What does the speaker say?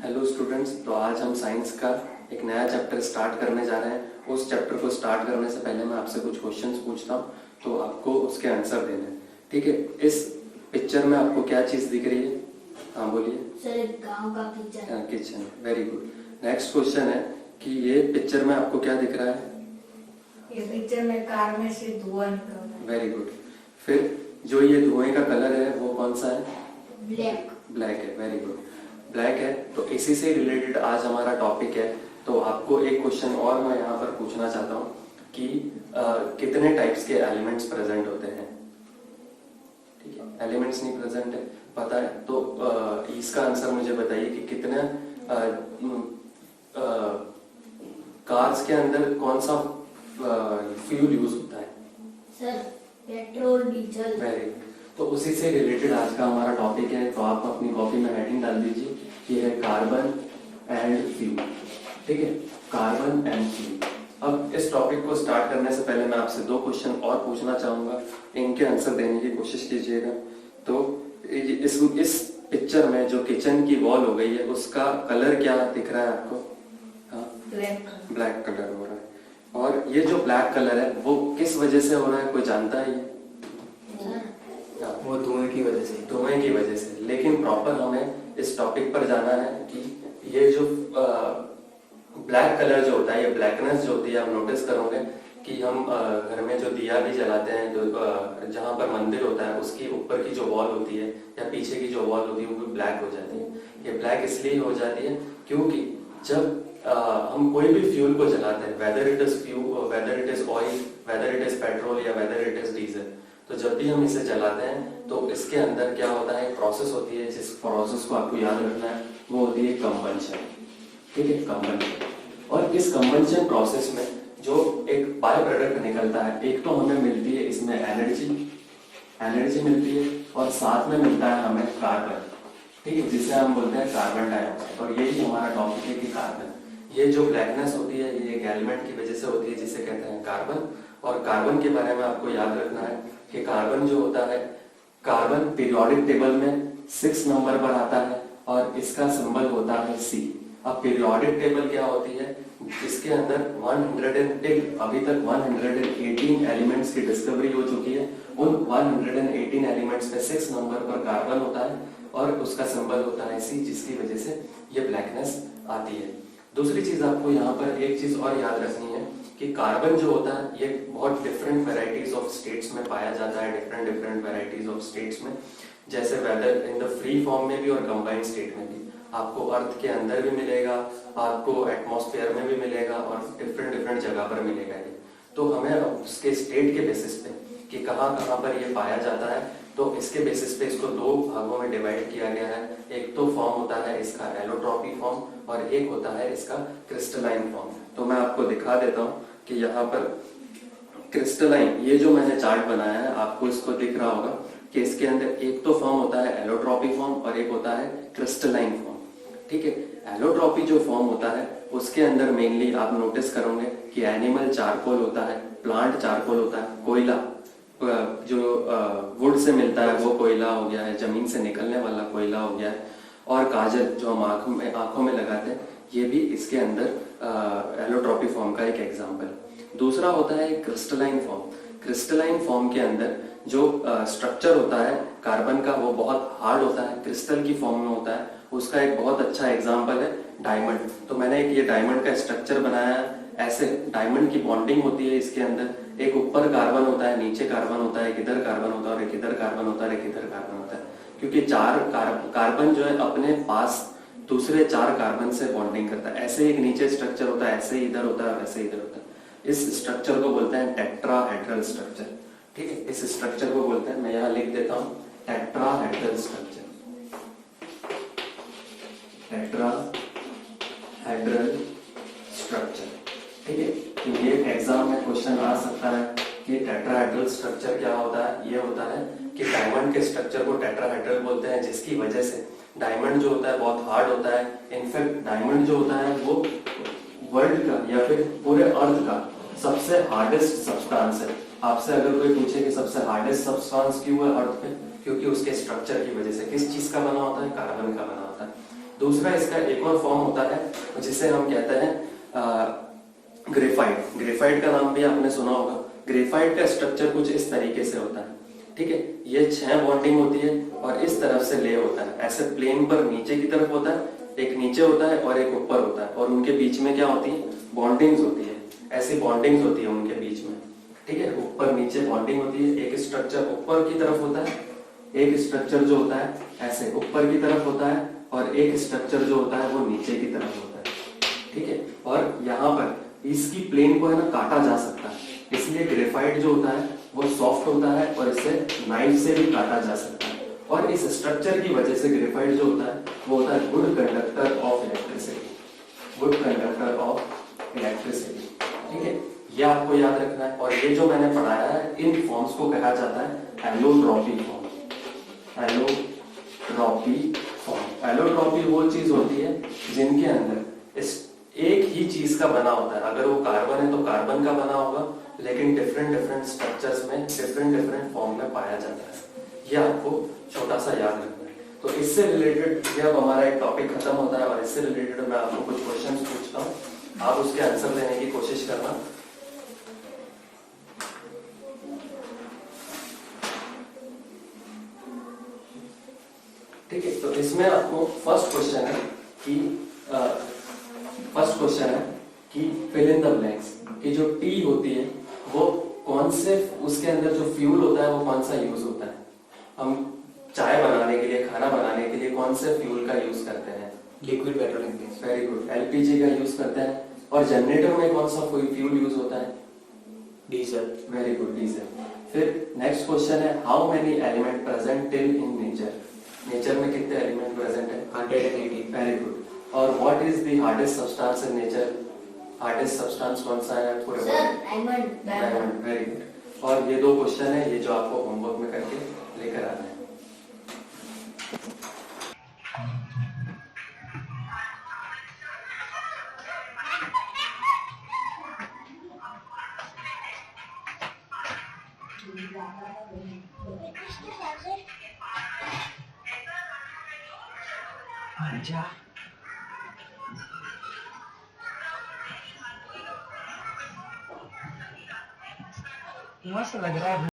Hello students, तो आज हम साइंस का एक नया चैप्टर स्टार्ट करने जा रहे हैं। उस चैप्टर को स्टार्ट करने से पहले मैं आपसे कुछ क्वेश्चंस पूछता हूँ, तो आपको उसके आंसर देने हैं। ठीक है। इस पिक्चर में आपको क्या चीज दिख रही है? हाँ बोलिए। सर, एक गांव का kitchen. Kitchen, very good. Next question है कि ये पिक्चर में आपको क्या दिख रहा है? ये पिक्चर में कार में से धुआं निकल रहा है। Very good. फिर जो ये धुएं का कलर है वो कौन सा है? ब्लैक। ब्लैक है, वेरी गुड। ब्लैक है, तो इसी से रिलेटेड आज हमारा टॉपिक है। तो आपको एक क्वेश्चन और मैं यहाँ पर पूछना चाहता हूँ कि कितने टाइप्स के एलिमेंट्स प्रेजेंट होते हैं? ठीक है, एलिमेंट्स नहीं प्रेजेंट है, पता है, तो इसका आंसर मुझे बताइए कि कितने कार्स के अंदर कौन सा फ्यूल यूज होता है? Sir, petrol, diesel. Very good. तो उसी से रिलेटेड आज का हमारा टॉपिक है। तो आप अपनी कॉपी में हेडिंग डाल दीजिए, ये है कार्बन एंड फ्यूल। ठीक है, कार्बन एंड फ्यूल। अब इस टॉपिक को स्टार्ट करने से पहले मैं आपसे दो क्वेश्चन और पूछना चाहूंगा, इनके आंसर देने की कोशिश कीजिएगा। तो इस पिक्चर में जो किचन की वॉल हो गई है उसका कलर क्या दिख रहा है आपको? ब्लैक कलर हो रहा है। और ये जो ब्लैक कलर है वो किस वजह से हो रहा है, कोई जानता है ये? वो धुएं की वजह से। धुएं की वजह से। लेकिन प्रॉपर हमें इस टॉपिक पर जाना है कि ये जो ब्लैक कलर जो होता है, ये ब्लैकनेस जो होती है, आप नोटिस करोगे कि हम घर में जो दिया भी जलाते हैं, जो जहाँ पर मंदिर होता है उसकी ऊपर की जो वॉल होती है या पीछे की जो वॉल होती है वो ब्लैक हो जाती है। ये ब्लैक इसलिए हो जाती है क्योंकि जब हम कोई भी फ्यूल को जलाते हैं, whether it is oil, whether it is petrol या वेदर इट इज डीजल, तो जब भी हम इसे जलाते हैं तो इसके अंदर क्या होता है, एक प्रोसेस होती है, जिस प्रोसेस को आपको याद रखना है, वो होती है कंबंशन। ठीक है, कंबंशन। और इस कंबंशन प्रोसेस में जो एक बाय प्रोडक्ट निकलता है, एक तो हमें मिलती है इसमें एनर्जी मिलती है, और साथ में मिलता है हमें कार्बन। ठीक है, जिसे हम बोलते हैं कार्बन डाइऑक्साइड। और यही हमारा टॉपिक है कि कार्बन, ये जो ब्लैकनेस होती है ये एक एलिमेंट की वजह से होती है जिसे कहते हैं कार्बन। और कार्बन के बारे में आपको याद रखना है कि कार्बन जो होता है, कार्बन पीरियोडिक टेबल में 6 नंबर पर आता है और इसका सिंबल होता है C। अब पीरियोडिक टेबल क्या होती है, जिसके अंदर 110 अभी तक 118 एलिमेंट्स की डिस्कवरी हो चुकी है। उन 118 एलिमेंट्स में 6 नंबर पर कार्बन होता है और उसका सिंबल होता है C, जिसकी वजह से ये ब्लैकनेस आती है। दूसरी चीज आपको यहाँ पर एक चीज और याद रखनी है कि कार्बन जो होता है ये बहुत डिफरेंट वेराइटीज ऑफ स्टेट्स में पाया जाता है, डिफरेंट वेराइटीज ऑफ स्टेट्स में, जैसे whether in the free form में भी और कंबाइंड स्टेट में भी। आपको अर्थ के अंदर भी मिलेगा, आपको एटमॉस्फेयर में भी मिलेगा और डिफरेंट जगह पर मिलेगा ये। तो हमें उसके स्टेट के बेसिस पे कि कहाँ पर ये पाया जाता है, तो इसके बेसिस पे इसको दो भागों में डिवाइड किया गया है। एक तो फॉर्म होता है इसका एलोट्रॉपी फॉर्म और एक होता है इसका क्रिस्टलाइन फॉर्म। तो मैं आपको दिखा देता हूँ कि यहाँ पर क्रिस्टलाइन, ये जो मैंने चार्ट बनाया है आपको इसको दिख रहा होगा कि इसके अंदर एक तो फॉर्म होता है एलोट्रॉपी फॉर्म और एक होता है क्रिस्टलाइन फॉर्म। ठीक है, एलोट्रॉपी जो फॉर्म होता है उसके अंदर मेनली आप नोटिस करोगे कि एनिमल चारकोल होता है, प्लांट चारकोल होता है, कोयला जो वुड से मिलता है वो कोयला हो गया है, जमीन से निकलने वाला कोयला हो गया है, और काजल जो हम आंखों में लगाते हैं ये भी इसके अंदर एलोट्रॉपी फॉर्म का एक एग्जाम्पल। दूसरा होता है क्रिस्टलाइन फॉर्म। क्रिस्टलाइन फॉर्म के अंदर जो स्ट्रक्चर होता है कार्बन का वो बहुत हार्ड होता है, क्रिस्टल की फॉर्म में होता है। उसका एक बहुत अच्छा एग्जाम्पल है डायमंड। तो मैंने एक ये डायमंड का स्ट्रक्चर बनाया है। ऐसे डायमंड की बॉन्डिंग होती है इसके अंदर, एक ऊपर कार्बन होता है, नीचे कार्बन होता है, एक इधर कार्बन होता है और एक इधर कार्बन होता है, एक इधर कार्बन होता है, क्योंकि 4 कार्बन जो है अपने पास दूसरे 4 कार्बन से बॉन्डिंग करता है। ऐसे एक नीचे स्ट्रक्चर होता है, ऐसे इधर होता है, वैसे इधर होता है। इस स्ट्रक्चर को बोलते हैं टेट्राहेड्रल स्ट्रक्चर। ठीक है, इस स्ट्रक्चर को बोलते हैं, मैं यहाँ लिख देता हूँ, टेट्राहेड्रल स्ट्रक्चर। Tetrahedral structure. ठीक है, तो ये एग्जाम में क्वेश्चन आ सकता है कि टेट्राहेड्रल स्ट्रक्चर क्या होता है। ये होता है कि डायमंड के स्ट्रक्चर को टेट्राहेड्रल बोलते हैं, जिसकी वजह से डायमंड जो होता है बहुत हार्ड होता है। इनफैक्ट डायमंड जो होता है वो वर्ल्ड का या फिर पूरे अर्थ का सबसे हार्डेस्ट सब्सटेंस है। आपसे अगर कोई पूछे कि सबसे हार्डेस्ट सब्सटेंस क्यों है अर्थ पे, क्योंकि उसके स्ट्रक्चर की वजह से। किस चीज का बना होता है? कार्बन का बना होता है। दूसरा इसका एक और फॉर्म होता है जिसे हम कहते हैं ग्रेफाइट। ग्रेफाइट का नाम भी आपने सुना होगा। ग्रेफाइट का स्ट्रक्चर कुछ इस तरीके से होता है, ठीक है। ये 6 बॉन्डिंग होती है और इस तरफ से ले होता है, ऐसे प्लेन पर नीचे की तरफ होता है, एक नीचे होता है और एक ऊपर होता है, और उनके बीच में क्या होती है, बॉन्डिंग्स होती है। ऐसी बॉन्डिंग्स होती है उनके बीच में, ठीक है। ऊपर नीचे बॉन्डिंग होती है। एक स्ट्रक्चर ऊपर की तरफ होता है, एक स्ट्रक्चर जो होता है ऐसे ऊपर की तरफ होता है, और एक स्ट्रक्चर जो होता है वो नीचे की तरफ होता है, ठीक है। और यहाँ पर इसकी प्लेन को है ना काटा जा सकता है, इसलिए ग्रेफाइट जो होता है वो सॉफ्ट होता है और इसे नाइफ से भी काटा जा सकता है। और इस स्ट्रक्चर की वजह से ग्रेफाइट जो होता है वो होता है good conductor of electricity, good conductor of electricity, ठीक है। ये आपको याद रखना है। और ये जो मैंने पढ़ाया है इन फॉर्म्स को कहा जाता है allotropy form. Allotropy form, allotropy वो चीज होती है जिनके अंदर इस एक ही चीज का बना होता है। अगर वो कार्बन है तो कार्बन का बना होगा, लेकिन डिफरेंट डिफरेंट स्ट्रक्चर्स में डिफरेंट डिफरेंट फॉर्म में पाया जाता है। ये आपको छोटा सा याद रखना है। तो इससे रिलेटेड ये अब हमारा एक टॉपिक खत्म होता है, और इससे रिलेटेड मैं आपको कुछ क्वेश्चंस पूछता हूँ, आप उसके आंसर देने की कोशिश करना। ठीक है, तो इसमें आपको फर्स्ट क्वेश्चन है कि फिल इन द ब्लैंक्स, कि जो टी होती है वो कौन से, उसके अंदर जो फ्यूल होता है वो कौन सा यूज होता है। हम चाय बनाने के लिए, खाना बनाने के लिए कौन से फ्यूल का यूज करते हैं, liquid petroleum gas. Very good, LPG का यूज करते हैं। और जनरेटर में कौन सा फ्यूल यूज होता है, डीजल। Very good, diesel. फिर नेक्स्ट क्वेश्चन है how many element present till in nature, nature में कितने एलिमेंट प्रेजेंट है, 180। Very good. और what is the hardest substance in nature, hardest substance कौन सा है पूरे sir diamond. Diamond, very good. और ये 2 क्वेश्चन है, ये जो आपको होमवर्क में करके लेकर आना है। अच्छा, मस्त लग रहा है।